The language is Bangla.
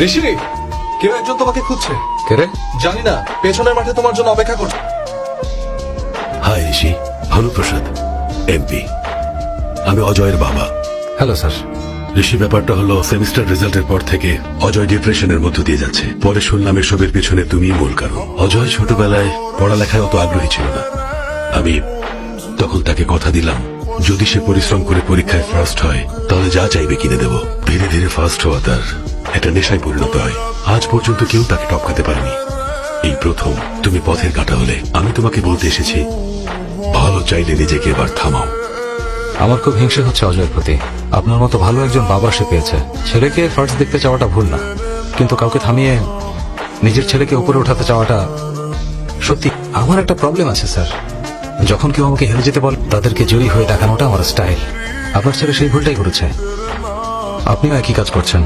ঋষিরে, কেউ একজন তোমাকে খুঁজছে। কে রে? জানি না, পেছনের মাঠে তোমার জন্য অপেক্ষা করছে। হাই ঋষি, ভানুপ্রসাদ, এমপি। আমি অজয়ের বাবা। Hello sir. ঋষি, ব্যাপারটা হলো সেমিস্টার রেজাল্টের পর থেকে অজয় ডিপ্রেশনের মধ্য দিয়ে যাচ্ছে। পরে শুনলাম এসবের পেছনে তুমিই মূল কারণ। অজয় ছোটবেলায় পড়ালেখায় অত আগ্রহী ছিল না। আমি তখন তাকে কথা দিলাম, যদি সে পরিশ্রম করে পরীক্ষায় ফার্স্ট হয় তাহলে যা চাইবে কিনে দেব। ধীরে ধীরে ফার্স্ট হওয়া তার একটা নেশায় পরিণত হয়। আজ পর্যন্ত কেউ তাকে টপকাতে পারেনি। এই প্রথম তুমি পথের কাঁটা হলে। আমি তোমাকে বলতে এসেছি, ভালো চাইলে নিজেকে এবার থামাও। আমার খুব হিংসে হচ্ছে অজয়ের প্রতি। আপনার মতো ভালো একজন বাবা সে পেয়েছে। ছেলেকে ফার্স্ট দেখতে চাওয়াটা ভুল না, কিন্তু কাউকে থামিয়ে নিজের ছেলেকে উপরে উঠাতে চাওয়াটা সত্যি। আমার একটা প্রবলেম আছে স্যার, যখন কেউ আমাকে হেরে যেতে বলে তাদেরকে জয়ী হয়ে দেখানোটা আমার স্টাইল। আপনার ছেলে সেই ভুলটাই করেছে, আপনিও একই কাজ করছেন।